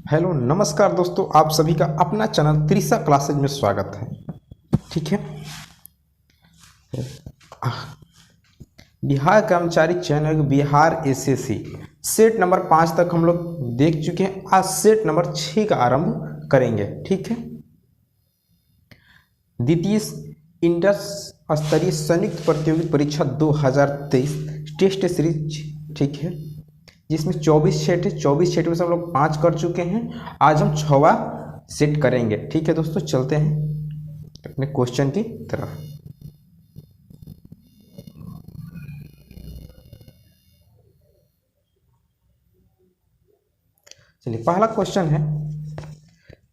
Hello नमस्कार दोस्तों, आप सभी का अपना चैनल त्रिशा क्लासेज में स्वागत है। ठीक है, बिहार कर्मचारी चयन बिहार एसएससी सेट नंबर 5 तक हम लोग देख चुके हैं। आज सेट नंबर 6 का आरंभ करेंगे। ठीक है, द्वितीय इंटर स्तरीय संयुक्त प्रतियोगी परीक्षा 2023 टेस्ट सीरीज। ठीक है, जिसमें 24 सेट है। 24 सेट में से हम लोग 5 कर चुके हैं। आज हम 6वां सेट करेंगे। ठीक है दोस्तों, चलते हैं अपने क्वेश्चन की तरफ। चलिए, पहला क्वेश्चन है,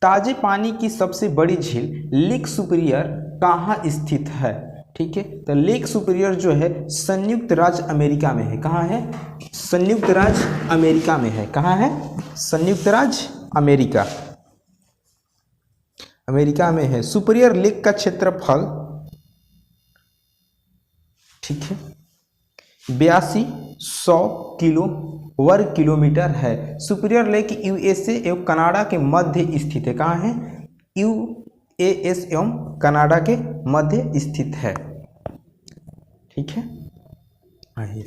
ताजे पानी की सबसे बड़ी झील लेक सुपीरियर कहाँ स्थित है? ठीक है, तो लेक सुपीरियर जो है संयुक्त राज्य अमेरिका में है। कहाँ है? संयुक्त राज्य अमेरिका में है। कहाँ है? संयुक्त राज्य अमेरिका में है। सुपीरियर लेक का क्षेत्रफल, ठीक है, 8200 किलो वर्ग किलोमीटर है। सुपीरियर लेक यूएसए एवं कनाडा के मध्य स्थित है। कहाँ है? यूएस एवं कनाडा के मध्य स्थित है। ठीक है, आइए,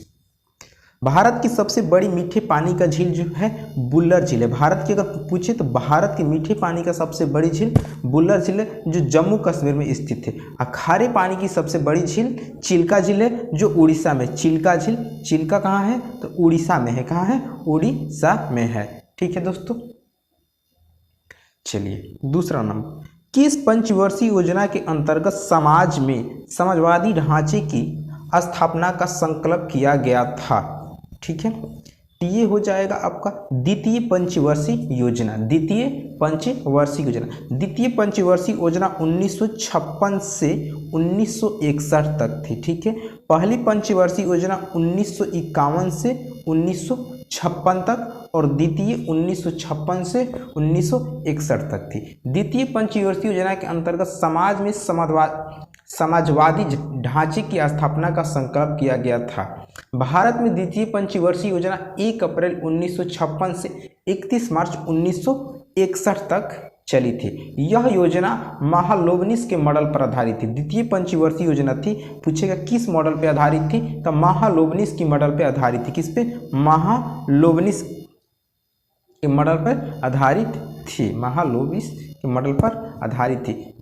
भारत की सबसे बड़ी मीठे पानी का झील जो है बुल्लर झील है। भारत की अगर पूछे तो भारत की मीठे पानी का सबसे बड़ी झील बुल्लर झील है, जो जम्मू कश्मीर में स्थित है। और खारे पानी की सबसे बड़ी झील चिल्का झील है, जो उड़ीसा में। चिल्का झील, चिल्का कहाँ है? तो उड़ीसा में है। कहाँ है? उड़ीसा में है। ठीक है दोस्तों, चलिए दूसरा नंबर, किस पंचवर्षीय योजना के अंतर्गत समाज में समाजवादी ढांचे की स्थापना का संकल्प किया गया था? ठीक है, तो ये हो जाएगा आपका द्वितीय पंचवर्षीय योजना। द्वितीय पंचवर्षीय योजना, द्वितीय पंचवर्षीय योजना 1956 से 1961 तक थी। ठीक है, पहली पंचवर्षीय योजना 1951 से 1956 तक और द्वितीय 1956 से 1961 तक थी। द्वितीय पंचवर्षीय योजना के अंतर्गत समाज में समाजवादी ढांचे की स्थापना का संकल्प किया गया था। भारत में द्वितीय पंचवर्षीय योजना 1 अप्रैल 1956 से 31 मार्च 1961 तक चली थी। यह योजना महालोबनिस के मॉडल पर आधारित थी। द्वितीय पंचवर्षीय योजना थी, पूछेगा किस मॉडल पे आधारित थी? तो महालोबनिस की मॉडल पे आधारित थी। किस पे? महालोबनिस के मॉडल पर आधारित थी। महालोबनिस के मॉडल पर आधारित थी।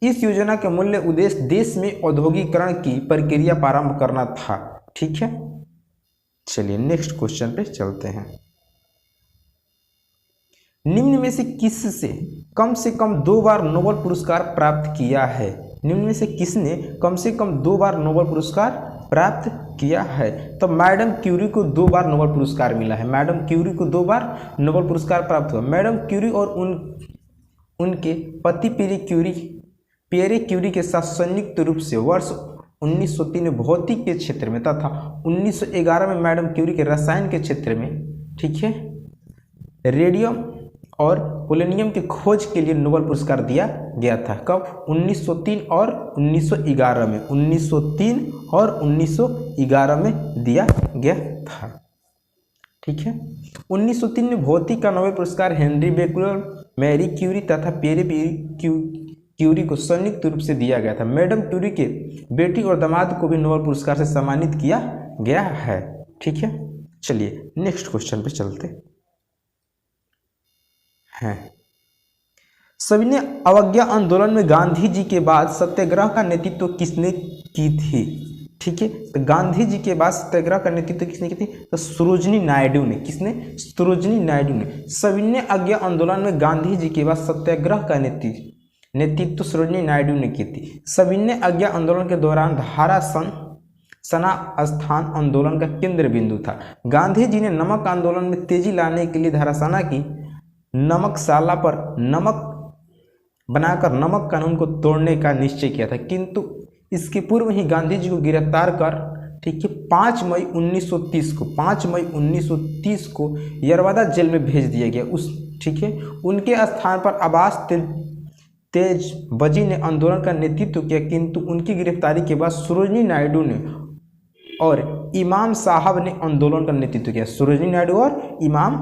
इस योजना का मूल्य उद्देश्य देश में औद्योगिकरण की प्रक्रिया प्रारंभ करना था। ठीक है, चलिए नेक्स्ट क्वेश्चन पे चलते हैं। निम्न में से किससे कम से कम 2 बार नोबेल पुरस्कार प्राप्त किया है? निम्न में से किसने कम से कम 2 बार नोबेल पुरस्कार प्राप्त किया है? तो मैडम क्यूरी को 2 बार नोबेल पुरस्कार मिला है। मैडम क्यूरी को 2 बार नोबेल पुरस्कार प्राप्त हुआ। मैडम क्यूरी और उनके पति पियरे क्यूरी के साथ संयुक्त रूप से वर्ष 1903 में भौतिक के क्षेत्र में तथा 1911 में मैडम क्यूरी के रसायन के क्षेत्र में, ठीक है, रेडियम और पोलोनियम की खोज के लिए नोबेल पुरस्कार दिया गया था। कब? 1903 और 1911 में। 1903 और 1911 में दिया गया था। ठीक है, 1903 में भौतिक का नोबेल पुरस्कार हेनरी बेकरल, मैरी क्यूरी तथा पियरे क्यूरी को संयुक्त रूप से दिया गया था। मैडम क्यूरी के बेटी और दामाद को भी नोबेल पुरस्कार से सम्मानित किया गया है। ठीक है, चलिए नेक्स्ट क्वेश्चन पे चलते हैं। सविनय अवज्ञा आंदोलन में गांधी जी के बाद सत्याग्रह का नेतृत्व किसने की थी? ठीक है, तो गांधी जी के बाद सत्याग्रह का नेतृत्व किसने की थी? तो सरोजिनी नायडू ने। किसने? सरोजिनी नायडू ने। सविनय अवज्ञा आंदोलन में गांधी जी के बाद सत्याग्रह का नेतृत्व सरोजिनी नायडू ने की थी। सविनय अवज्ञा आंदोलन के दौरान धारा सना स्थान आंदोलन का केंद्र बिंदु था। गांधी जी ने नमक आंदोलन में तेजी लाने के लिए धारासाना की नमकशाला पर नमक बनाकर नमक कानून को तोड़ने का निश्चय किया था, किंतु इसके पूर्व ही गांधी जी को गिरफ्तार कर, ठीक है, 5 मई 1930 को यरवादा जेल में भेज दिया गया। ठीक है, उनके स्थान पर अब्बास तेज बजी ने आंदोलन का नेतृत्व किया, किंतु उनकी गिरफ्तारी के बाद सरोजिनी नायडू ने और इमाम साहब ने आंदोलन का नेतृत्व किया। सरोजिनी नायडू और इमाम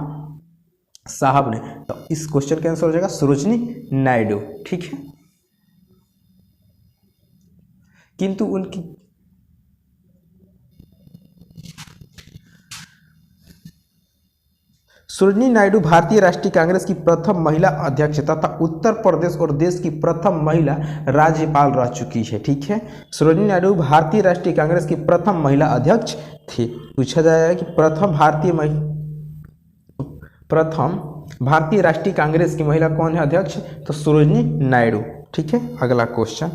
साहब ने, तो इस क्वेश्चन का आंसर हो जाएगा सरोजिनी नायडू। ठीक है, किंतु उनकी सरोजिनी नायडू भारतीय राष्ट्रीय कांग्रेस की प्रथम महिला अध्यक्ष तथा उत्तर प्रदेश और देश की प्रथम महिला राज्यपाल रह चुकी है। ठीक है, सरोजिनी नायडू भारतीय राष्ट्रीय कांग्रेस की प्रथम महिला अध्यक्ष थी। पूछा जाएगा कि प्रथम भारतीय राष्ट्रीय कांग्रेस की महिला कौन है अध्यक्ष, तो सरोजिनी नायडू। ठीक है, अगला क्वेश्चन,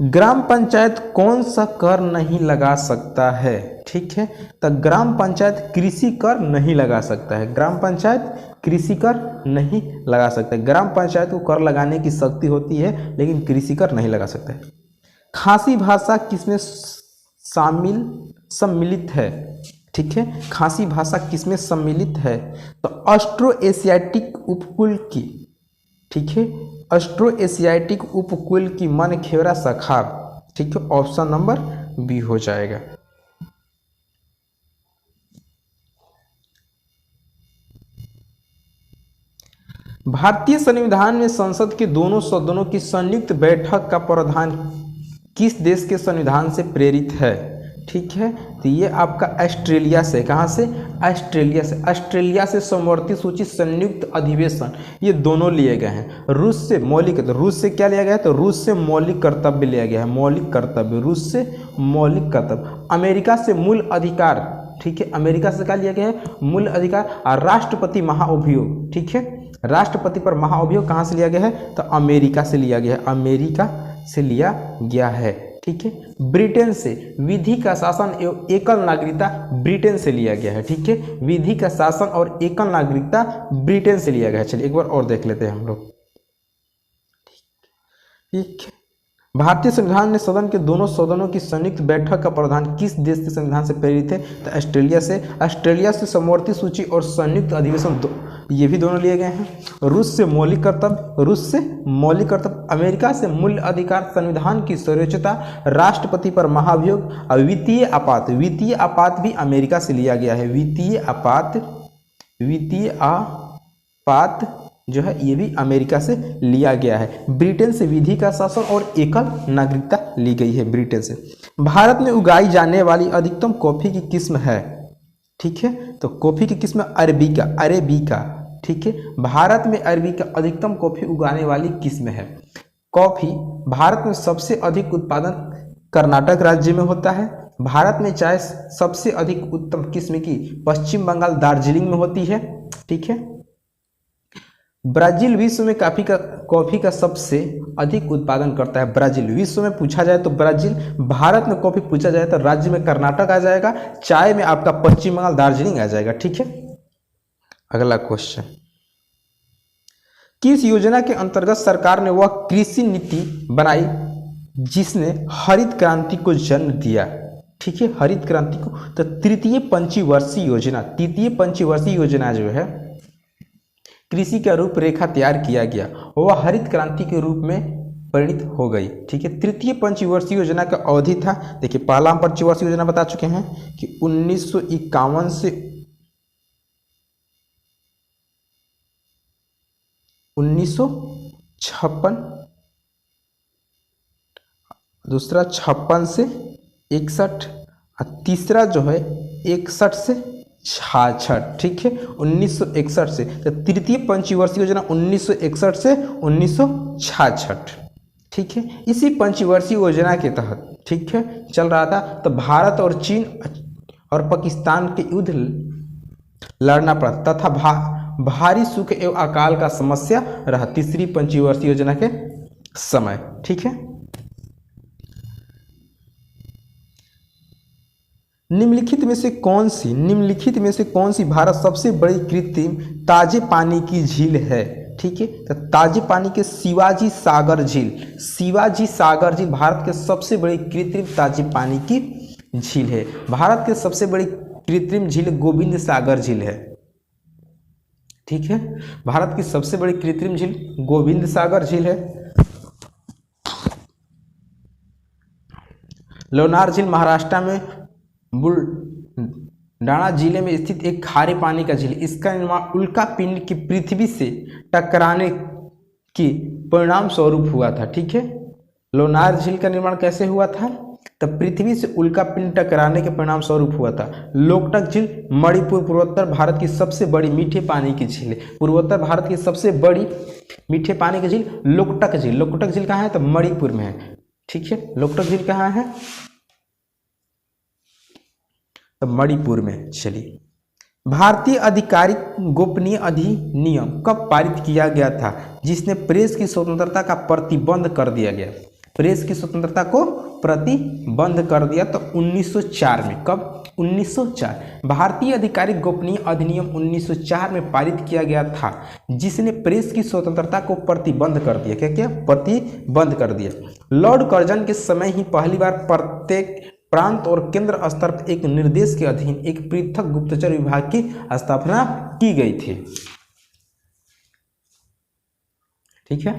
ग्राम पंचायत कौन सा कर नहीं लगा सकता है। ठीक है, तो ग्राम पंचायत कृषि कर नहीं लगा सकता है। ग्राम पंचायत कृषि कर नहीं लगा सकता है। ग्राम पंचायत को कर लगाने की शक्ति होती है लेकिन कृषि कर नहीं लगा सकता है। खासी भाषा किसमें सम्मिलित है। ठीक है, खासी भाषा किसमें सम्मिलित है, तो ऑस्ट्रो एशियाटिक उपकूल की। ठीक है, ऑस्ट्रो एशियाटिक उपकूल की मनखेवरा शाखा। ठीक है, ऑप्शन नंबर बी हो जाएगा। भारतीय संविधान में संसद के दोनों सदनों की संयुक्त बैठक का प्रावधान किस देश के संविधान से प्रेरित है। ठीक है, तो ये आपका ऑस्ट्रेलिया से, कहाँ से, ऑस्ट्रेलिया से। ऑस्ट्रेलिया से समवर्ती सूची संयुक्त अधिवेशन, ये दोनों लिए गए हैं। रूस से मौलिक, तो रूस से क्या लिया गया है, तो रूस से मौलिक कर्तव्य लिया गया है। मौलिक कर्तव्य, रूस से मौलिक कर्तव्य। अमेरिका से मूल अधिकार। ठीक है, अमेरिका से क्या लिया गया है, मूल अधिकार। और राष्ट्रपति महाअभियोग। ठीक है, राष्ट्रपति पर महाअभियोग कहाँ से लिया गया है, तो अमेरिका से लिया गया है। अमेरिका से लिया गया है। ठीक है, ब्रिटेन से विधि का शासन एवं एकल नागरिकता ब्रिटेन से लिया गया है। ठीक है, विधि का शासन और एकल नागरिकता ब्रिटेन से लिया गया है। चलिए एक बार और देख लेते हैं हम लोग। ठीक है, भारतीय संविधान में सदन के दोनों सदनों की संयुक्त बैठक का प्रावधान किस देश के संविधान से प्रेरित है, तो ऑस्ट्रेलिया से। ऑस्ट्रेलिया से समवर्ती सूची और संयुक्त अधिवेशन ये भी दोनों लिए गए हैं। रूस से मौलिक कर्तव्य, रूस से मौलिक कर्तव्य। अमेरिका से मूल अधिकार, संविधान की सर्वोच्चता, राष्ट्रपति पर महाभियोग। और वित्तीय आपात, वित्तीय आपात भी अमेरिका से लिया गया है। वित्तीय आपात जो है ये भी अमेरिका से लिया गया है। ब्रिटेन से विधि का शासन और एकल नागरिकता ली गई है ब्रिटेन से। भारत में उगाई जाने वाली अधिकतम कॉफी की किस्म है। ठीक है, तो कॉफी की किस्म अरेबिका। ठीक है, भारत में अरबी का अधिकतम कॉफी उगाने वाली किस्म है। कॉफी भारत में सबसे अधिक उत्पादन कर्नाटक राज्य में होता है। भारत में चाय सबसे अधिक उत्तम किस्म की पश्चिम बंगाल दार्जिलिंग में होती है। ठीक है, ब्राजील विश्व में कॉफी का सबसे अधिक उत्पादन करता है। ब्राजील विश्व में पूछा जाए तो ब्राजील, भारत में कॉफी पूछा जाए तो राज्य में कर्नाटक आ जाएगा, चाय में आपका पश्चिम बंगाल दार्जिलिंग आ जाएगा। ठीक है, अगला क्वेश्चन, किस योजना के अंतर्गत सरकार ने वह कृषि नीति बनाई जिसने हरित क्रांति को जन्म दिया। ठीक है, हरित क्रांति को, तो तृतीय पंचवर्षीय योजना जो है कृषि का रूपरेखा तैयार किया गया, वह हरित क्रांति के रूप में परिणित हो गई। ठीक है, तृतीय पंचवर्षीय योजना का अवधि था, देखिए पहला पंचवर्षीय योजना बता चुके हैं कि 1951 से 1956, दूसरा 56 से 61, तीसरा जो है 61 से 66। ठीक है, 1961 से, तो तृतीय पंचवर्षीय योजना 1961 से 1966। ठीक है, इसी पंचवर्षीय योजना के तहत, ठीक है, चल रहा था, तो भारत और चीन और पाकिस्तान के युद्ध लड़ना पड़ा तथा भारी सूखे एवं अकाल का समस्या रहा तीसरी पंचवर्षीय योजना के समय। ठीक है, निम्नलिखित में से कौन सी भारत सबसे बड़ी कृत्रिम ताजे पानी की झील है। ठीक है, तो ताजे पानी के शिवाजी सागर झील भारत के सबसे बड़ी कृत्रिम ताजे पानी की झील है। भारत के सबसे बड़ी कृत्रिम झील गोविंद सागर झील है। ठीक है, भारत की सबसे बड़ी कृत्रिम झील गोविंद सागर झील है। लोनार झील महाराष्ट्र में डाणा जिले में स्थित एक खारे पानी का झील, इसका निर्माण उल्का पिंड की पृथ्वी से टकराने के परिणाम स्वरूप हुआ था। ठीक है, लोनार झील का निर्माण कैसे हुआ था? तब पृथ्वी से उल्का पिंड टकराने के परिणाम स्वरूप हुआ था। लोकटक झील मणिपुर पूर्वोत्तर भारत की सबसे बड़ी मीठे पानी की झील है। पूर्वोत्तर भारत की सबसे बड़ी मीठे पानी की झील लोकटक झील। लोकटक झील कहाँ है? तो मणिपुर में है। ठीक है, लोकटक झील कहाँ है? तो मणिपुर में। चलिए, भारतीय आधिकारिक गोपनीय अधिनियम कब पारित किया गया था जिसने प्रेस की स्वतंत्रता का प्रतिबंध कर दिया गया? प्रेस की स्वतंत्रता को प्रतिबंध कर दिया तो 1904 में। कब? 1904। भारतीय आधिकारिक गोपनीय अधिनियम 1904 में पारित किया गया था जिसने प्रेस की स्वतंत्रता को प्रतिबंध कर दिया। क्या क्या? प्रतिबंध कर दिया। लॉर्ड कर्जन के समय ही पहली बार प्रत्येक प्रांत और केंद्र स्तर पर एक निर्देश के अधीन एक पृथक गुप्तचर विभाग की स्थापना की गई थी। ठीक है,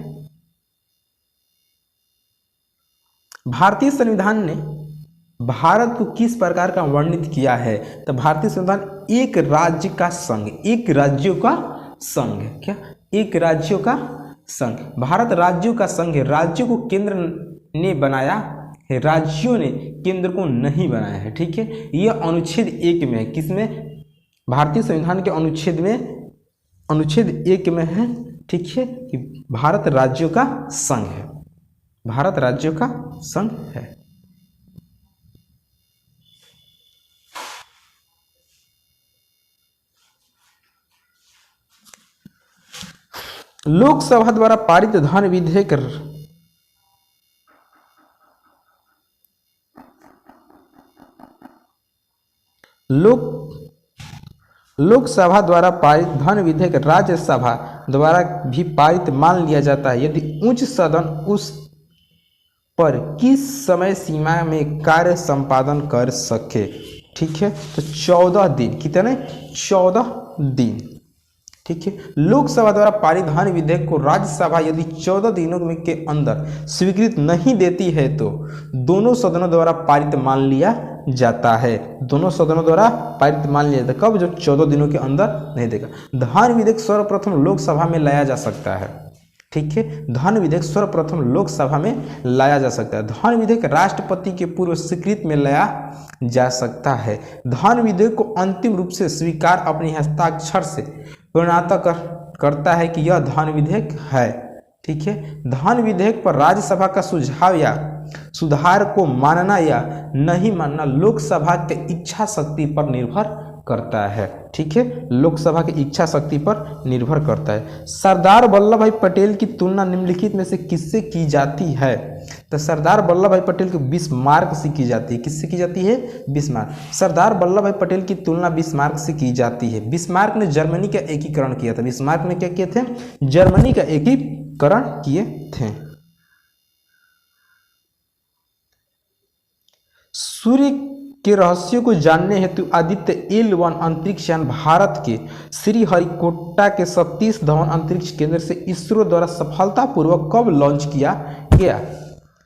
भारतीय संविधान ने भारत को किस प्रकार का वर्णित किया है? तो भारतीय संविधान एक राज्य का संघ, एक राज्यों का संघ है। क्या? एक राज्यों का संघ। भारत राज्यों का संघ है। राज्यों को केंद्र ने बनाया है, राज्यों ने केंद्र को नहीं बनाया है। ठीक है, यह अनुच्छेद 1 में है। किसमें? भारतीय संविधान के अनुच्छेद 1 में है। ठीक है, कि भारत राज्यों का संघ है। भारत राज्यों का संघ है। लोकसभा द्वारा पारित धन विधेयक लोकसभा द्वारा पारित धन विधेयक राज्यसभा द्वारा भी पारित मान लिया जाता है यदि उच्च सदन उस पर किस समय सीमा में कार्य संपादन कर सके। ठीक है, तो 14 दिन। कितने? 14 दिन। ठीक है, लोकसभा द्वारा पारित धन विधेयक को राज्यसभा यदि 14 दिनों में के अंदर स्वीकृत नहीं देती है तो दोनों सदनों द्वारा पारित मान लिया जाता है। दोनों सदनों द्वारा पारित मान लिया जाता है। कब? जो 14 दिनों के अंदर नहीं देगा। धन विधेयक सर्वप्रथम लोकसभा में लाया जा सकता है। ठीक है, धन विधेयक सर्वप्रथम लोकसभा में लाया जा सकता है। धन विधेयक राष्ट्रपति के पूर्व स्वीकृत में लाया जा सकता है। धन विधेयक को अंतिम रूप से स्वीकार अपने हस्ताक्षर से प्रणीत करता है कि यह धन विधेयक है। ठीक है, धन विधेयक पर राज्यसभा का सुझाव या सुधार को मानना या नहीं मानना लोकसभा के इच्छा शक्ति पर निर्भर करता है। ठीक है, लोकसभा की इच्छा शक्ति पर निर्भर करता है। सरदार वल्लभ भाई पटेल की तुलना निम्नलिखित में से किससे की जाती है? तो सरदार वल्लभ भाई पटेल की बिस्मार्क से की जाती है। किससे की जाती है? बिस्मार्क। सरदार वल्लभ भाई पटेल की तुलना बिस्मार्क से की जाती है। बिस्मार्क ने जर्मनी का एकीकरण किया था। बिस्मार्क ने क्या किए थे? जर्मनी का एकीकरण किए थे। सूर्य के रहस्यों को जानने हेतु आदित्य L1 अंतरिक्ष यान भारत के श्रीहरिकोटा के सतीश धवन अंतरिक्ष केंद्र से इसरो द्वारा सफलतापूर्वक कब लॉन्च किया गया?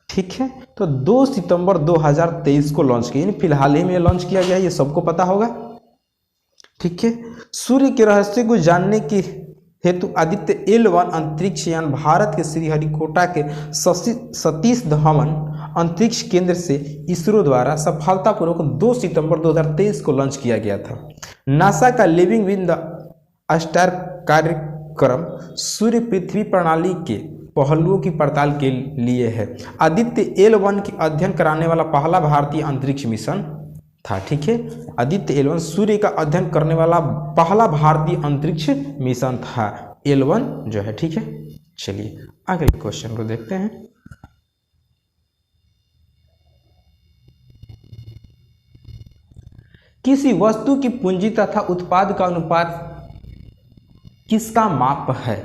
ठीक है, तो 2 सितंबर 2023 को लॉन्च किया, यानी फिलहाल ही में लॉन्च किया गया, ये सबको पता होगा। ठीक है, सूर्य के रहस्य को जानने के हेतु आदित्य L1 अंतरिक्ष यान भारत के श्रीहरिकोटा के सतीश धवन अंतरिक्ष केंद्र से इसरो द्वारा सफलतापूर्वक 2 सितंबर 2023 को लॉन्च किया गया था। नासा का लिविंग विद द स्टार कार्यक्रम सूर्य पृथ्वी प्रणाली के पहलुओं की पड़ताल के लिए है। आदित्य L1 की अध्ययन कराने वाला पहला भारतीय अंतरिक्ष मिशन था। ठीक है, आदित्य L1 सूर्य का अध्ययन करने वाला पहला भारतीय अंतरिक्ष मिशन था, L1 जो है। ठीक है, चलिए अगले क्वेश्चन को देखते हैं। किसी वस्तु की पूंजी तथा उत्पाद का अनुपात किसका माप है?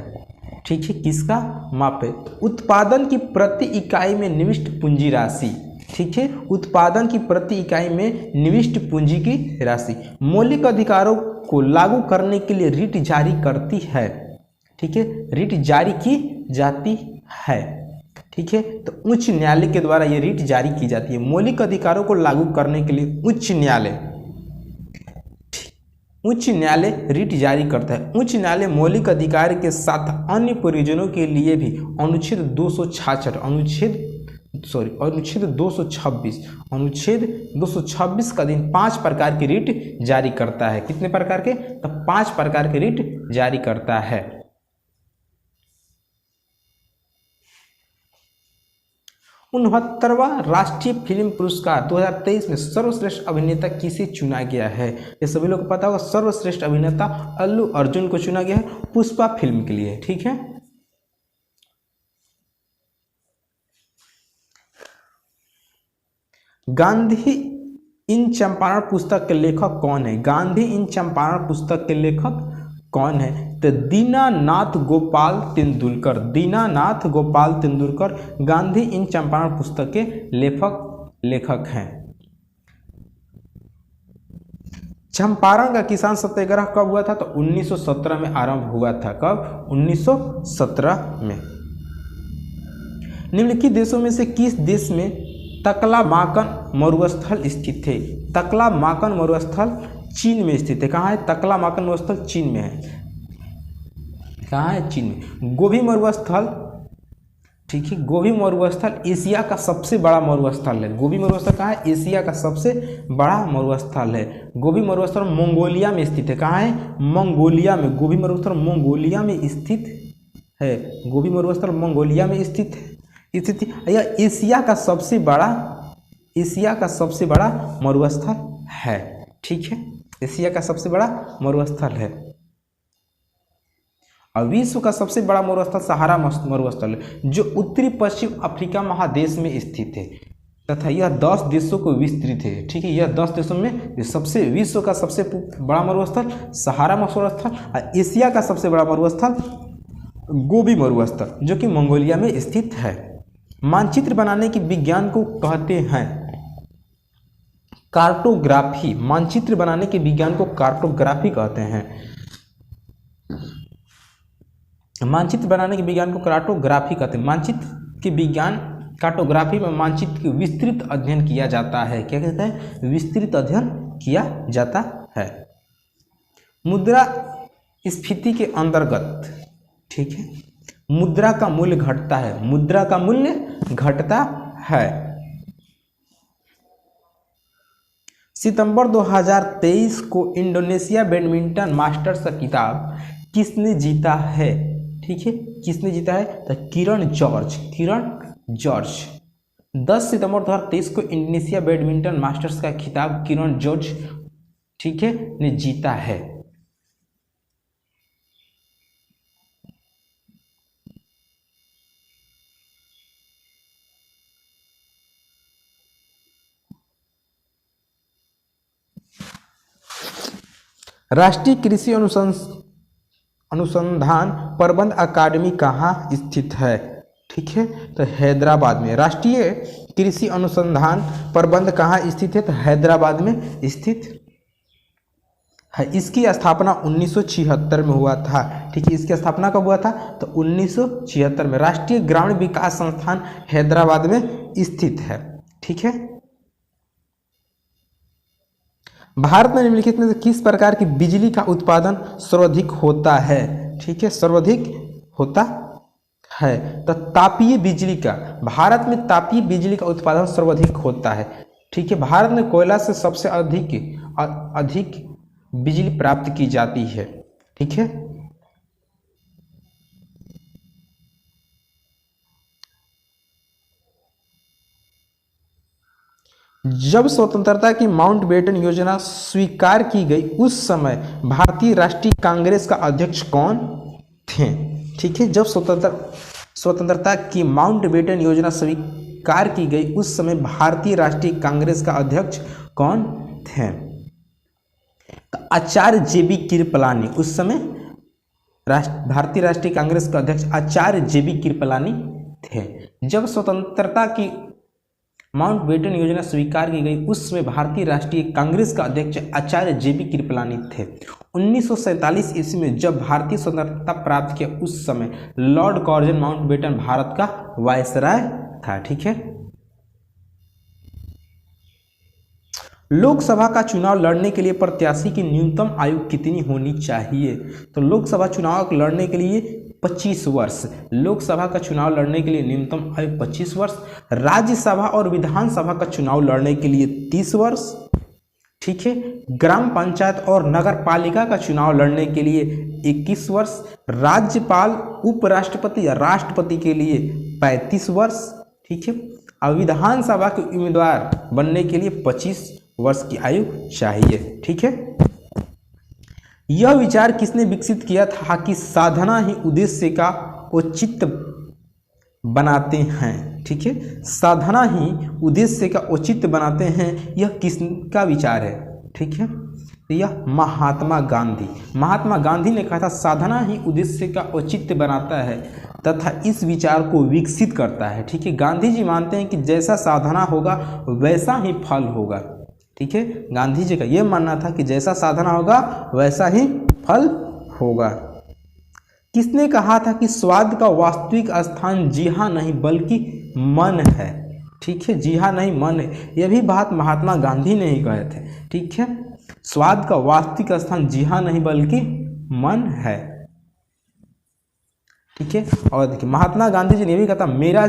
ठीक है, किसका माप है? उत्पादन की प्रति इकाई में निविष्ट पूंजी राशि। ठीक है, उत्पादन की प्रति इकाई में निविष्ट पूंजी की राशि मौलिक अधिकारों को लागू करने के लिए रिट जारी करती है। ठीक है, रिट जारी की जाती है। ठीक है, तो उच्च न्यायालय के द्वारा ये रिट जारी की जाती है। मौलिक अधिकारों को लागू करने के लिए उच्च न्यायालय उच्च न्यायालय रिट जारी करता है। उच्च न्यायालय मौलिक अधिकार के साथ अन्य प्रयोजनों के लिए भी अनुच्छेद 266 अनुच्छेद 226 का अधीन 5 प्रकार की रिट जारी करता है। कितने प्रकार के? तो 5 प्रकार के रिट जारी करता है। 69वां राष्ट्रीय फिल्म पुरस्कार 2023 में सर्वश्रेष्ठ अभिनेता किसे चुना गया है? ये सभी लोग को पता होगा, सर्वश्रेष्ठ अभिनेता अल्लू अर्जुन को चुना गया है पुष्पा फिल्म के लिए। ठीक है, गांधी इन चंपारण पुस्तक के लेखक कौन है? गांधी इन चंपारण पुस्तक के लेखक कौन है? तो दीनानाथ गोपाल तेंदुलकर। दीनानाथ गोपाल तेंदुलकर गांधी इन चंपारण पुस्तक के लेखक हैं। चंपारण का किसान सत्याग्रह कब हुआ था? तो 1917 में आरंभ हुआ था। कब? 1917 में। निम्नलिखित देशों में से किस देश में तकलामाकन मरुस्थल स्थित है? तकलामाकन मरुस्थल चीन में स्थित है। कहाँ है? तकलामाकन मरुस्थल चीन में है। कहाँ है? चीन में। गोबी मरुस्थल, ठीक है, गोबी मरुस्थल एशिया का सबसे बड़ा मरुस्थल है। गोबी मरुस्थल कहाँ है? एशिया का सबसे बड़ा मरुस्थल है। गोबी मरुस्थल मंगोलिया में स्थित है। कहाँ है? मंगोलिया में। गोबी मरुस्थल मंगोलिया में स्थित है। गोबी मरुस्थल मंगोलिया में स्थित है। यह एशिया का सबसे बड़ा मरुस्थल है। ठीक है, एशिया का सबसे बड़ा मरुस्थल है। और विश्व का सबसे बड़ा मरुस्थल सहारा मरुस्थल है, जो उत्तरी पश्चिम अफ्रीका महादेश में स्थित है तथा यह 10 देशों को विस्तृत है। ठीक है, यह 10 देशों में विश्व का सबसे बड़ा मरुस्थल सहारा मरुस्थल और एशिया का सबसे बड़ा मरुस्थल गोबी मरुस्थल, जो कि मंगोलिया में स्थित है। मानचित्र बनाने के विज्ञान को कहते हैं कार्टोग्राफी। मानचित्र बनाने के विज्ञान को कार्टोग्राफी कहते हैं। मानचित्र बनाने के विज्ञान को कार्टोग्राफी कहते हैं। मानचित्र के विज्ञान कार्टोग्राफी में मानचित्र की विस्तृत अध्ययन किया जाता है। क्या कहते हैं? विस्तृत अध्ययन किया जाता है। मुद्रास्फीति के अंतर्गत, ठीक है, मुद्रा का मूल्य घटता है। मुद्रा का मूल्य घटता है। सितंबर 2023 को इंडोनेशिया बैडमिंटन मास्टर्स का खिताब किसने जीता है? ठीक है, किसने जीता है? तो किरण जॉर्ज। 10 सितंबर 2023 को इंडोनेशिया बैडमिंटन मास्टर्स का खिताब किरण जॉर्ज, ठीक है, ने जीता है। राष्ट्रीय कृषि अनुसंधान प्रबंध अकादमी कहाँ स्थित है? ठीक है, तो हैदराबाद में। राष्ट्रीय कृषि अनुसंधान प्रबंध कहाँ स्थित है? तो हैदराबाद में स्थित है। इसकी स्थापना 1976 में हुआ था। ठीक है, इसकी स्थापना कब हुआ था? तो 1976 में। राष्ट्रीय ग्रामीण विकास संस्थान हैदराबाद में स्थित है। ठीक है, भारत में निम्नलिखित में से किस प्रकार की बिजली का उत्पादन सर्वाधिक होता है? ठीक है, सर्वाधिक होता है तो तापीय बिजली का, भारत में तापीय बिजली का उत्पादन सर्वाधिक होता है। ठीक है, भारत में कोयला से सबसे अधिक बिजली प्राप्त की जाती है। ठीक है, जब स्वतंत्रता की माउंटबेटन योजना स्वीकार की गई उस समय भारतीय राष्ट्रीय कांग्रेस का अध्यक्ष कौन थे? ठीक है, जब स्वतंत्रता की माउंटबेटन योजना स्वीकार की गई उस समय भारतीय राष्ट्रीय कांग्रेस का अध्यक्ष कौन थे? तो आचार्य JB कृपलानी। उस समय भारतीय राष्ट्रीय कांग्रेस के अध्यक्ष आचार्य JB कृपलानी थे। जब स्वतंत्रता की माउंटबेटन योजना स्वीकार की गई उस समय भारतीय राष्ट्रीय कांग्रेस का अध्यक्ष आचार्य JB कृपलानी थे। 1947 ईस्वी में जब भारतीय स्वतंत्रता प्राप्त किया उस समय लॉर्ड कर्जन माउंटबेटन भारत का वायसराय था। ठीक है, लोकसभा का चुनाव लड़ने के लिए प्रत्याशी की न्यूनतम आयु कितनी होनी चाहिए? तो लोकसभा चुनाव लड़ने के लिए 25 वर्ष, लोकसभा का चुनाव लड़ने के लिए न्यूनतम आयु 25 वर्ष। राज्यसभा और विधानसभा का चुनाव लड़ने के लिए 30 वर्ष। ठीक है। ग्राम पंचायत और नगर पालिका का चुनाव लड़ने के लिए 21 वर्ष। राज्यपाल, उपराष्ट्रपति या राष्ट्रपति के लिए 35 वर्ष। ठीक है। और विधानसभा के उम्मीदवार बनने के लिए 25 वर्ष की आयु चाहिए। ठीक है। यह विचार किसने विकसित किया था कि साधना ही उद्देश्य का औचित्य बनाते हैं? ठीक है। साधना ही उद्देश्य का औचित्य बनाते हैं, यह किसका विचार है? ठीक है। यह महात्मा गांधी ने कहा था साधना ही उद्देश्य का औचित्य बनाता है तथा इस विचार को विकसित करता है। ठीक है। गांधी जी मानते हैं कि जैसा साधना होगा वैसा ही फल होगा। ठीक है। गांधी जी का यह मानना था कि जैसा साधना होगा वैसा ही फल होगा। किसने कहा था कि स्वाद का वास्तविक स्थान जी हाँ नहीं बल्कि मन है? ठीक है। जी हाँ नहीं मन है, यह भी बात महात्मा गांधी ने ही कहे थे। ठीक है। स्वाद का वास्तविक स्थान जी हाँ नहीं बल्कि मन है। ठीक है। और देखिए महात्मा गांधी जी ने भी कहा था मेरा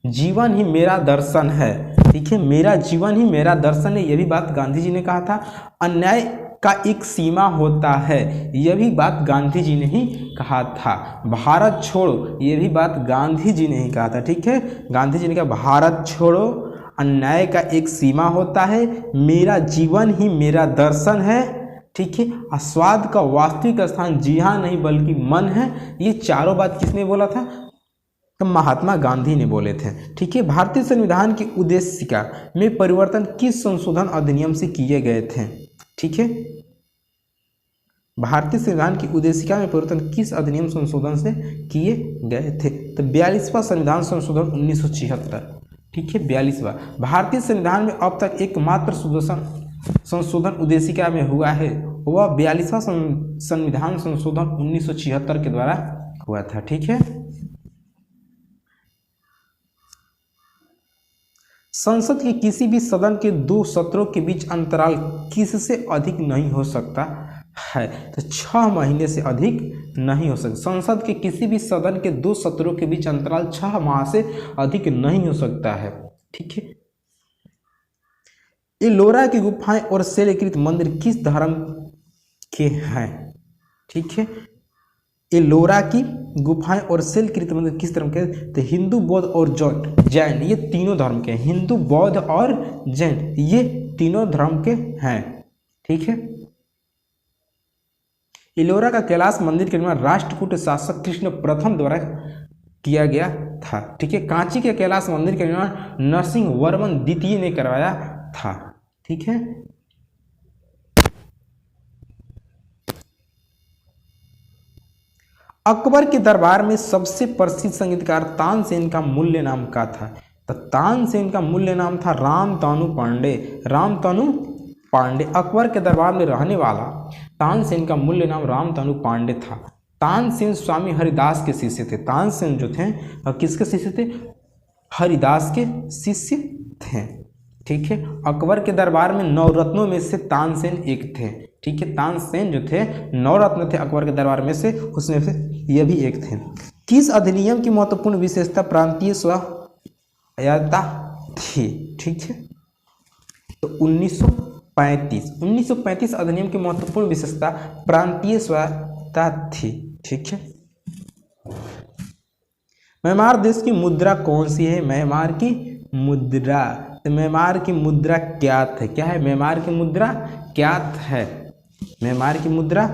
जीवन ही मेरा दर्शन है। ठीक है। मेरा जीवन ही मेरा दर्शन है, यह भी बात गांधी जी ने कहा था। अन्याय का एक सीमा होता है, यह भी बात गांधी जी ने ही कहा था। भारत छोड़ो, यह भी बात गांधी जी ने ही कहा था। ठीक है। गांधी जी ने कहा भारत छोड़ो, अन्याय का एक सीमा होता है, मेरा जीवन ही मेरा दर्शन है। ठीक है। स्वाद का वास्तविक स्थान जी हाँ नहीं बल्कि मन है, ये चारों बात किसने बोला था? तो महात्मा गांधी ने बोले थे। ठीक है। भारतीय संविधान की उद्देशिका में परिवर्तन किस संशोधन अधिनियम से किए गए थे? ठीक है। भारतीय संविधान की उद्देशिका में परिवर्तन किस अधिनियम संशोधन से किए गए थे? तो 42वां संविधान संशोधन 1976। ठीक है। 42वां। भारतीय संविधान में अब तक एकमात्र संशोधन उद्देशिका में हुआ है, वह 42वां संविधान संशोधन 1976 के द्वारा हुआ था। ठीक है। संसद के किसी भी सदन के 2 सत्रों के बीच अंतराल किससे अधिक नहीं हो सकता है? तो 6 महीने से अधिक नहीं हो सकता। संसद के किसी भी सदन के 2 सत्रों के बीच अंतराल 6 माह से अधिक नहीं हो सकता है। ठीक है। एलोरा की गुफाएं और शैलकृत मंदिर किस धर्म के हैं? ठीक है। एलोरा की गुफाएं और शैलकृत मंदिर किस धर्म के? तो हिंदू, बौद्ध और जैन, ये तीनों धर्म के हैं। हिंदू, बौद्ध और जैन, ये तीनों धर्म के हैं। ठीक है। एलोरा का कैलाश मंदिर का निर्माण राष्ट्रकूट शासक कृष्ण प्रथम द्वारा किया गया था। ठीक है। कांची के कैलाश मंदिर का निर्माण नरसिंह वर्मन द्वितीय ने करवाया था। ठीक है। अकबर के दरबार में सबसे प्रसिद्ध संगीतकार तानसेन का मूल्य नाम क्या था? तो तानसेन का मूल्य नाम था रामतनु पांडे। रामतनु पांडे। अकबर के दरबार में रहने वाला तानसेन का मूल्य नाम रामतनु पांडे था। तानसेन स्वामी हरिदास के शिष्य थे। तानसेन जो थे किसके शिष्य थे? हरिदास के शिष्य थे। ठीक है। अकबर के दरबार में 9 रत्नों में से तानसेन एक थे। ठीक है। तानसेन जो थे 9 रत्न थे अकबर के दरबार में से, उसमें से यह भी एक थे। किस अधिनियम की महत्वपूर्ण विशेषता प्रांतीय स्वायत्तता थी? ठीक है। तो 1935 अधिनियम की महत्वपूर्ण विशेषता प्रांतीय स्वायत्तता थी। ठीक है। म्यांमार देश की मुद्रा कौन सी है? म्यांमार की मुद्रा, तो म्यांमार की मुद्रा क्या है? क्या है म्यांमार की मुद्रा? क्या है म्यांमार की मुद्रा?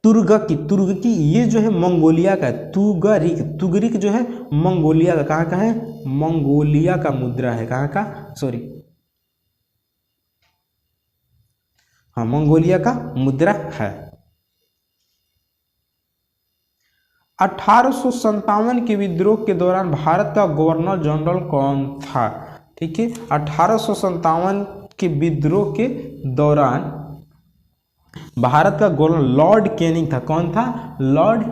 तुर्की, ये जो है मंगोलिया का है। तुगरिक जो है मंगोलिया का, कहाँ का है? मंगोलिया का मुद्रा है। कहाँ का? सॉरी, हाँ, मंगोलिया का मुद्रा है। 1857 के विद्रोह के दौरान भारत का गवर्नर जनरल कौन था? ठीक है। 1857 के विद्रोह के दौरान भारत का गवर्नर लॉर्ड कैनिंग था। कौन था? Lord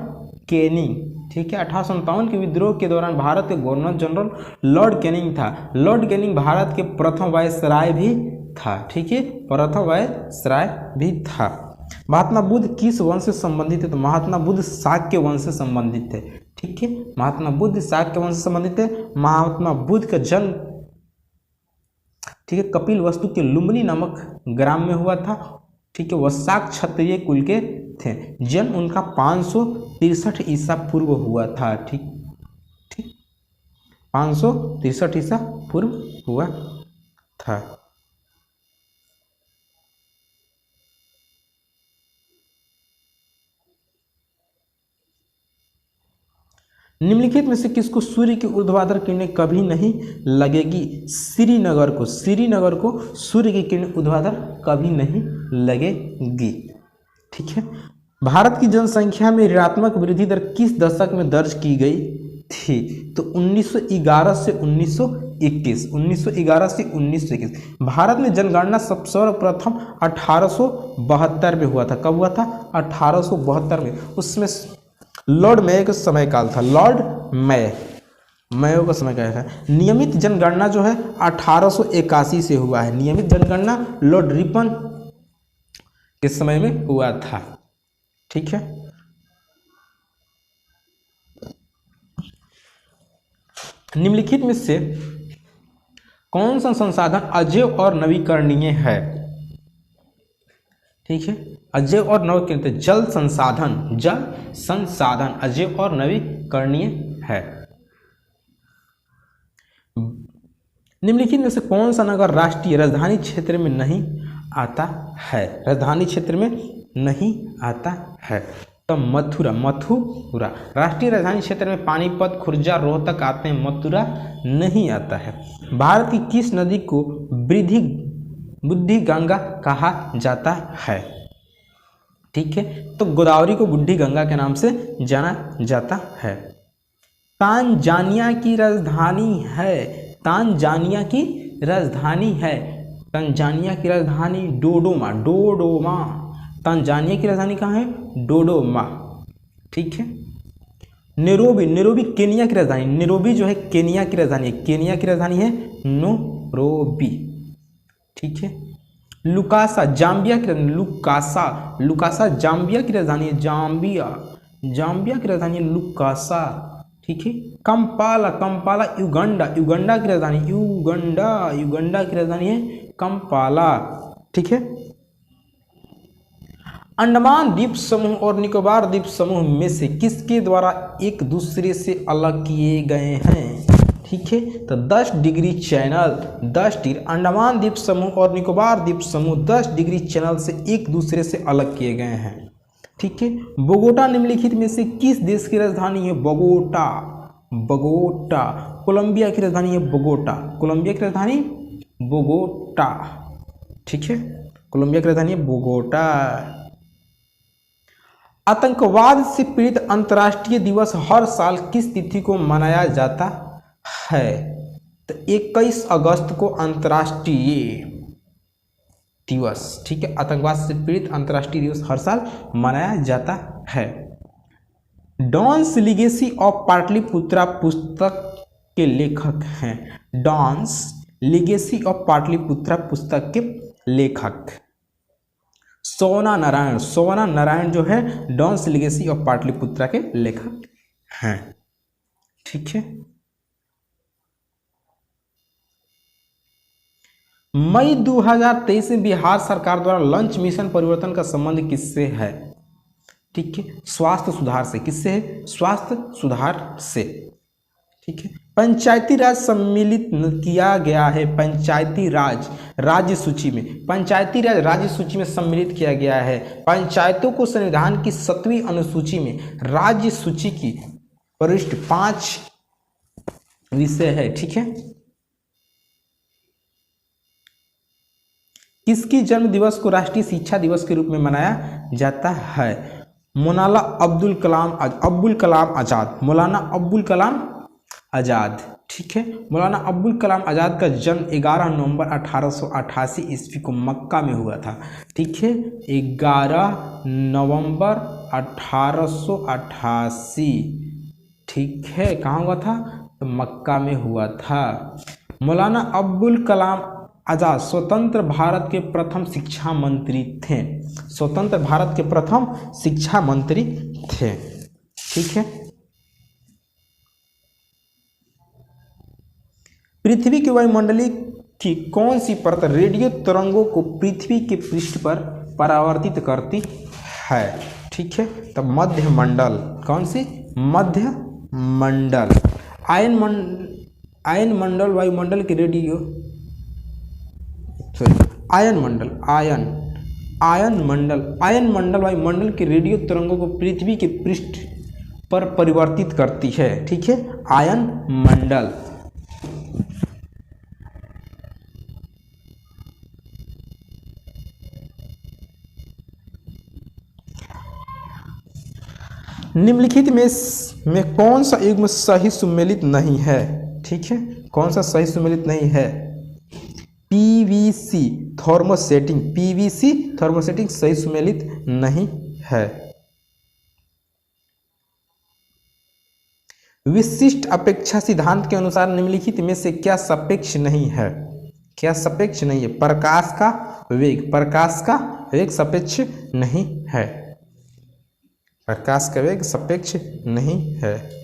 Canning. ठीक है। 1857 के विद्रोह के दौरान भारत के गवर्नर जनरल लॉर्ड कैनिंग था। लॉर्ड कैनिंग भारत के प्रथम वायसराय भी था। ठीक है, प्रथम वायसराय भी था। महात्मा बुद्ध किस वंश से संबंधित है? तो महात्मा बुद्ध शाक्य वंश से संबंधित है। ठीक है, महात्मा बुद्ध शाक्य वंश से संबंधित है। महात्मा बुद्ध का जन्म, ठीक है, कपिल वस्तु के लुम्बिनी नामक ग्राम में हुआ था। ठीक है, वह शाक्त क्षत्रिय कुल के थे। जन्म उनका 563 ईसा पूर्व हुआ था। ठीक ठीक 563 ईसा पूर्व हुआ था। निम्नलिखित में से किसको सूर्य की ऊर्ध्वाधर किरणें कभी नहीं लगेगी? श्रीनगर को सूर्य की किरण ऊर्ध्वाधर कभी नहीं लगेगी। ठीक है, भारत की जनसंख्या में ऋणात्मक वृद्धि दर किस दशक में दर्ज की गई थी? तो 1911 से 1921। 1911 से 1921। भारत में जनगणना सर्वप्रथम 1872 में हुआ था। कब हुआ था? 1872 में। उसमें लॉर्ड मेयो का समय काल था। लॉर्ड मेयो का समय काल था। नियमित जनगणना जो है 1881 से हुआ है। नियमित जनगणना लॉर्ड रिपन के समय में हुआ था। ठीक है, निम्नलिखित में से कौन सा संसाधन अजय और नवीकरणीय है? ठीक है, अजय और नवीकरणीय। जल संसाधन अजय और नवीकरणीय है। निम्नलिखित में से कौन सा नगर राष्ट्रीय राजधानी क्षेत्र में नहीं आता है? राजधानी क्षेत्र में नहीं आता है तो मथुरा राष्ट्रीय राजधानी क्षेत्र में पानीपत, खुर्जा, रोहतक आते हैं, मथुरा नहीं आता है। भारत की किस नदी को बुद्धि गंगा कहा जाता है? ठीक है, तो गोदावरी को बुद्धि गंगा के नाम से जाना जाता है। तांजानिया की राजधानी डोडोमा। तांजानिया की राजधानी कहाँ है? डोडोमा। ठीक है, नैरोबी केनिया की राजधानी। नैरोबी जो है केनिया की राजधानी है। केनिया की राजधानी है नैरोबी। ठीक है, लुकासा जाम्बिया की राजधानी। लुकासा जाम्बिया की राजधानी है। जाम्बिया की राजधानी है लुकासा। ठीक है, कंपाला युगांडा की राजधानी। युगांडा की राजधानी है कंपाला। ठीक है, अंडमान द्वीप समूह और निकोबार द्वीप समूह में से किसके द्वारा एक दूसरे से अलग किए गए हैं? ठीक है, तो 10 डिग्री चैनल। अंडमान द्वीप समूह और निकोबार द्वीप समूह 10 डिग्री चैनल से एक दूसरे से अलग किए गए हैं। ठीक है, बोगोटा निम्नलिखित में से किस देश की राजधानी है? बोगोटा। कोलंबिया की राजधानी है बोगोटा। ठीक है, कोलंबिया की राजधानी है बोगोटा। आतंकवाद से पीड़ित अंतर्राष्ट्रीय दिवस हर साल किस तिथि को मनाया जाता है? तो 21 अगस्त को अंतर्राष्ट्रीय दिवस। ठीक है, आतंकवाद से पीड़ित अंतर्राष्ट्रीय दिवस हर साल मनाया जाता है। डॉन्स लीगेसी ऑफ पाटलिपुत्रा पुस्तक के लेखक हैं। डॉन्स लीगेसी ऑफ पाटलिपुत्रा पुस्तक के लेखक सोना नारायण जो है डॉन्स लीगेसी ऑफ पाटलिपुत्रा के लेखक हैं। ठीक है, मई 2023 में बिहार सरकार द्वारा लंच मिशन परिवर्तन का संबंध किससे है? ठीक है, स्वास्थ्य सुधार से। किससे है? स्वास्थ्य सुधार से। ठीक है, पंचायती राज सम्मिलित किया गया है। पंचायती राज राज्य सूची में सम्मिलित किया गया है। पंचायतों को संविधान की 7वीं अनुसूची में राज्य सूची की वरिष्ठ 5 विषय है। ठीक है, किसकी जन्म दिवस को राष्ट्रीय शिक्षा दिवस के रूप में मनाया जाता है? मौलाना अब्दुल कलाम आज़ाद। ठीक है, मौलाना अब्दुल कलाम आज़ाद का जन्म 11 नवंबर 1888 ईस्वी को मक्का में हुआ था। ठीक है, 11 नवंबर 1888। ठीक है, कहाँ हुआ था? तो मक्का में हुआ था। मौलाना अब्दुल कलाम आजाद स्वतंत्र भारत के प्रथम शिक्षा मंत्री थे। स्वतंत्र भारत के प्रथम शिक्षा मंत्री थे। ठीक है। पृथ्वी के वायुमंडलीय की कौन सी परत रेडियो तरंगों को पृथ्वी के पृष्ठ पर परावर्तित करती है? ठीक है, तो मध्य मंडल। कौन सी? मध्य मंडल। आयन मंडल वायुमंडल के रेडियो आयन मंडल वायुमंडल के रेडियो तरंगों को पृथ्वी के पृष्ठ पर परिवर्तित करती है। ठीक है, आयन मंडल। निम्नलिखित में कौन सा युग्म सही सुमेलित नहीं है? ठीक है, कौन सा सही सुमेलित नहीं है? पीवीसी थर्मोसेटिंग सही सुमेलित नहीं है। विशिष्ट अपेक्षा सिद्धांत के अनुसार निम्नलिखित में से क्या सापेक्ष नहीं है? क्या सापेक्ष नहीं है? प्रकाश का वेग सापेक्ष नहीं है। प्रकाश का वेग सापेक्ष नहीं है।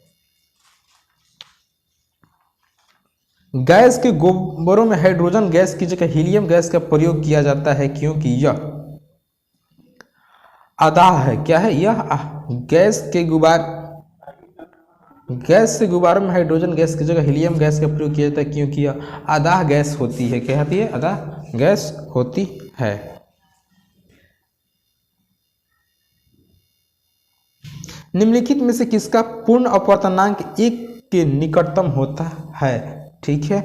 गैस के गोबरों में हाइड्रोजन गैस की जगह हीलियम गैस का प्रयोग किया जाता है क्योंकि यह अदाह है। क्या है? यह गैस से गुब्बारों में हाइड्रोजन गैस की जगह हीलियम गैस का प्रयोग किया जाता है क्योंकि यह अदाह गैस होती है। क्या होती है? अदाह गैस होती है। निम्नलिखित में से किसका पूर्ण अपवर्तनांक 1 के निकटतम होता है? ठीक है,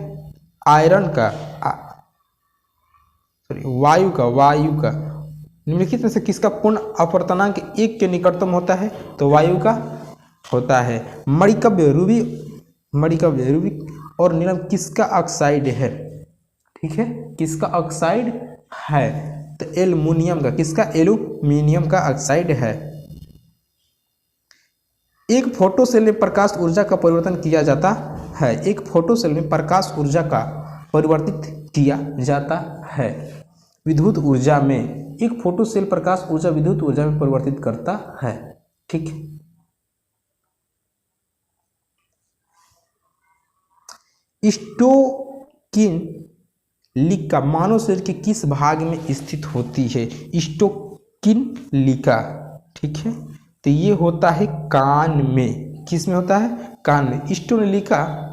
आयरन का वायु का निम्नलिखित में से किसका पूर्ण अपवर्तनांक 1 के निकटतम होता है? तो वायु का होता है। मणिकव्य रूबी और नीलम किसका ऑक्साइड है? ठीक है, किसका ऑक्साइड है? तो एल्युमिनियम का। किसका? एल्युमिनियम का ऑक्साइड है। एक फोटो सेल में प्रकाश ऊर्जा का परिवर्तन किया जाता है। एक फोटो सेल में प्रकाश ऊर्जा का परिवर्तित किया जाता है विद्युत ऊर्जा में। एक फोटो सेल प्रकाश ऊर्जा विद्युत ऊर्जा में परिवर्तित करता है। ठीक। स्टोकिनलिका मानव शरीर के किस भाग में स्थित होती है? स्टोकिनलिका। ठीक है, तो ये होता है कान में। किस में होता है? कान में। स्टोकिनलिका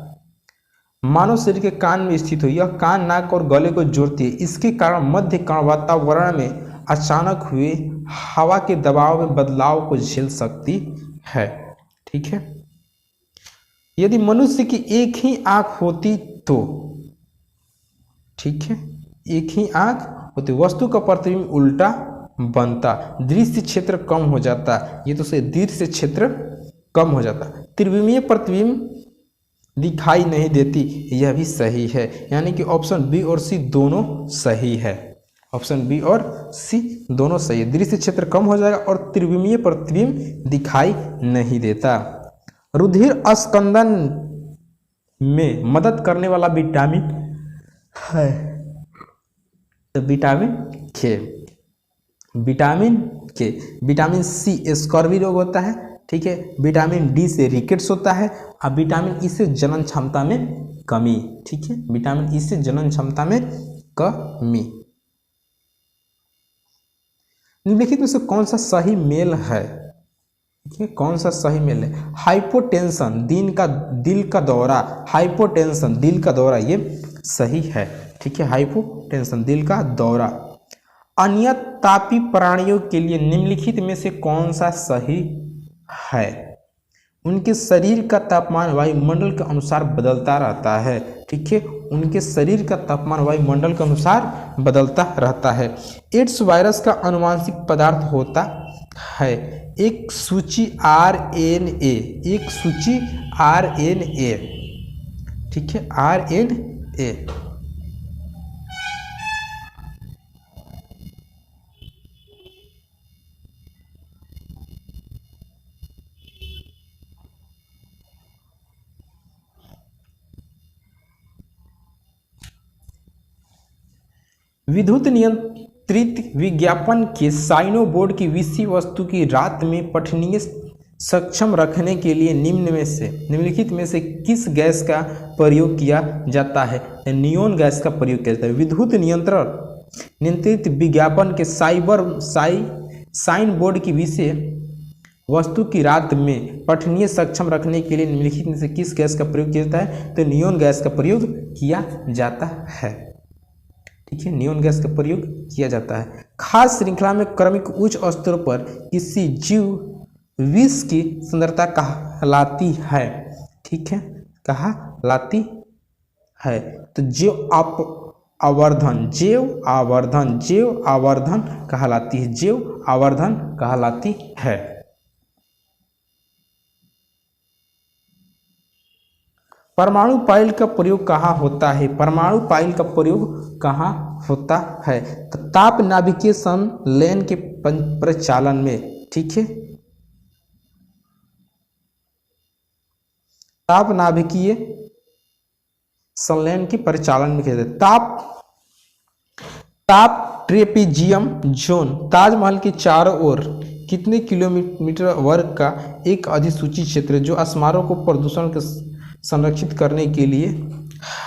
मानव शरीर के कान में स्थित हो। यह कान, नाक और गले को जोड़ती है। इसके कारण मध्य कण वातावरण में अचानक हुए हवा के दबाव में बदलाव को झेल सकती है। ठीक है, यदि मनुष्य की एक ही आंख होती तो, ठीक है, एक ही आंख होती, वस्तु का प्रतिबिंब उल्टा बनता, दृश्य क्षेत्र कम हो जाता। ये तो से दृश्य क्षेत्र कम हो जाता। त्रिविमीय प्रतिबिंब दिखाई नहीं देती, यह भी सही है। यानी कि ऑप्शन बी और सी दोनों सही है। ऑप्शन बी और सी दोनों सही है। दृश्य क्षेत्र कम हो जाएगा और त्रिविमीय प्रतिबिंब दिखाई नहीं देता। रुधिर अस्कंदन में मदद करने वाला विटामिन है तो विटामिन के। विटामिन सी स्कर्वी रोग होता है। ठीक है, विटामिन डी से रिकेट्स होता है और विटामिन ई से जनन क्षमता में कमी। ठीक है, विटामिन ई से जनन क्षमता में कमी। निम्नलिखित में से कौन सा सही मेल है? ठीक है, कौन सा सही मेल है? हाइपोटेंशन दिल का दौरा, हाइपोटेंशन दिल का दौरा, ये सही है। ठीक है, हाइपोटेंशन दिल का दौरा। अन्य तापी प्राणियों के लिए निम्नलिखित में से कौन सा सही है? उनके शरीर का तापमान वायुमंडल के अनुसार बदलता रहता है। ठीक है, उनके शरीर का तापमान वायुमंडल के अनुसार बदलता रहता है। एड्स वायरस का आनुवंशिक पदार्थ होता है एक सूची RNA, एक सूची RNA। ठीक है, RNA। विद्युत नियंत्रित विज्ञापन के साइनो बोर्ड की विषय वस्तु की रात में पठनीय सक्षम रखने के लिए निम्नलिखित में से किस गैस का प्रयोग किया जाता है? नियोन गैस का प्रयोग किया जाता है। विद्युत नियंत्रित विज्ञापन के साइन बोर्ड की विषय वस्तु की रात में पठनीय सक्षम रखने के लिए निम्नलिखित में से किस गैस का प्रयोग किया जाता है? तो नियोन गैस का प्रयोग किया जाता है। ठीक है, नियोन गैस का प्रयोग किया जाता है। खास श्रृंखला में क्रमिक उच्च स्तर पर किसी जीव विष की सांद्रता कहलाती है। ठीक है, कहलाती है। तो जैव आवर्धन कहलाती है। जैव आवर्धन कहलाती है। परमाणु पाइल का प्रयोग कहाँ होता है? परमाणु पाइल का प्रयोग कहाँ होता है? तो ताप नाभिकीय संलयन के प्रचालन में। ठीक है, ताप नाभिकीय संलयन के परिचालन में कहते हैं। ताप ट्रेपेजियम जोन ताजमहल के चारों ओर कितने किलोमीटर वर्ग का एक अधिसूचित क्षेत्र जो स्मारक को प्रदूषण के संरक्षित करने के लिए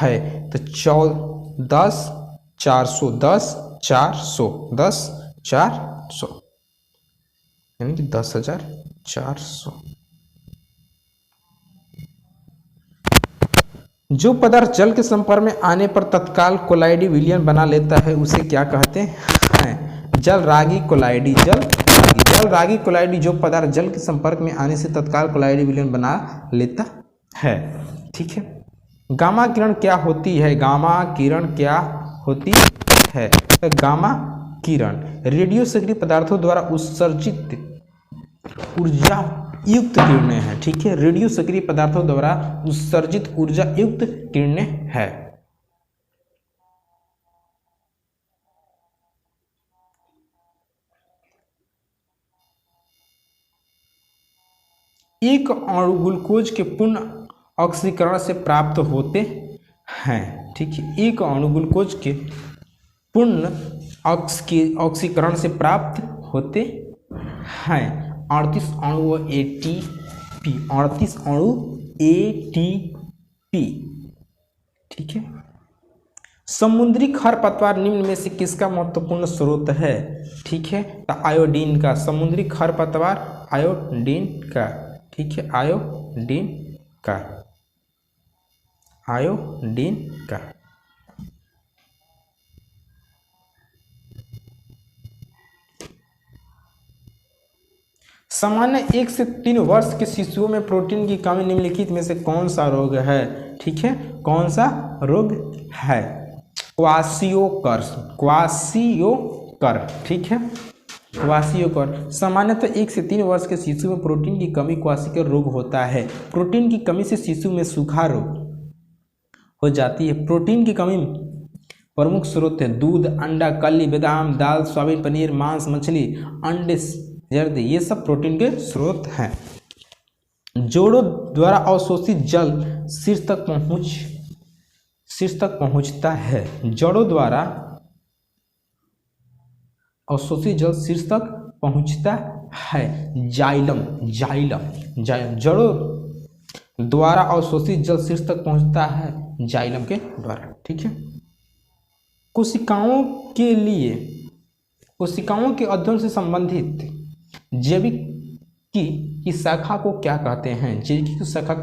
है? तो 10,400 यानी कि 10,400। जो पदार्थ जल के संपर्क में आने पर तत्काल कोलाइडी विलयन बना लेता है उसे क्या कहते हैं? जलरागी कोलाइडी। जलरागी कोलाइडी जो पदार्थ जल के संपर्क में आने से तत्काल कोलाइडी विलयन बना लेता है। ठीक है, गामा किरण क्या होती है? गामा किरण क्या होती है? तो गामा किरण रेडियो सक्रिय पदार्थों द्वारा उत्सर्जित ऊर्जा युक्त किरणें हैं। ठीक है, रेडियो सक्रिय पदार्थों द्वारा उत्सर्जित ऊर्जा युक्त किरणें हैं। एक अणु ग्लूकोज के पूर्ण ऑक्सीकरण से प्राप्त होते हैं। ठीक है, एक अणु ग्लूकोज के पूर्ण ऑक्सीकरण से प्राप्त होते हैं 38 अणु एटीपी। 38 अणु एटीपी। ठीक है, समुद्री खरपतवार निम्न में से किसका महत्वपूर्ण स्रोत है? ठीक है, तो आयोडीन का। समुद्री खरपतवार आयोडीन का। ठीक है, आयोडीन का। सामान्य 1 से 3 वर्ष के शिशुओं में प्रोटीन की कमी निम्नलिखित में से कौन सा रोग है? ठीक है, कौन सा रोग है? क्वाशियोकर। ठीक है, क्वाशियोकर। सामान्यतः 1 से 3 वर्ष के शिशु में प्रोटीन की कमी क्वाशियोकर रोग होता है। प्रोटीन की कमी से शिशु में सूखा रोग हो जाती है। प्रोटीन की कमी प्रमुख स्रोत है दूध, अंडा, कली, बादाम, दाल, सोयाबीन, पनीर, मांस, मछली, अंडे, जर्दी, ये सब प्रोटीन के स्रोत हैं। जोड़ों द्वारा अवशोषित जल शीर्ष तक पहुंचता है। जड़ों द्वारा अवशोषित जल शीर्ष तक पहुंचता है। जाइलम। जड़ों द्वारा अवशोषित जल शीर्ष तक पहुंचता है जाइलम के द्वारा। ठीक है, कोशिकाओं के अध्ययन से संबंधित जैविक की शाखा को क्या कहते हैं? जैविकी की शाखा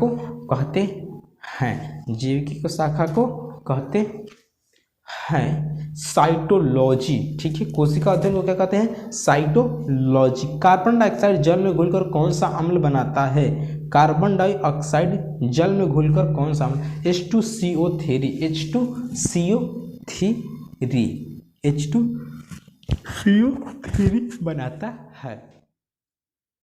को कहते हैं साइटोलॉजी। ठीक है, कोशिका अध्ययन को क्या कहते हैं? साइटोलॉजी। कार्बन डाइऑक्साइड जल में घुलकर कौन सा अम्ल बनाता है? कार्बन डाइऑक्साइड जल में घुलकर कौन सा अम्ल? H2CO3 बनाता है।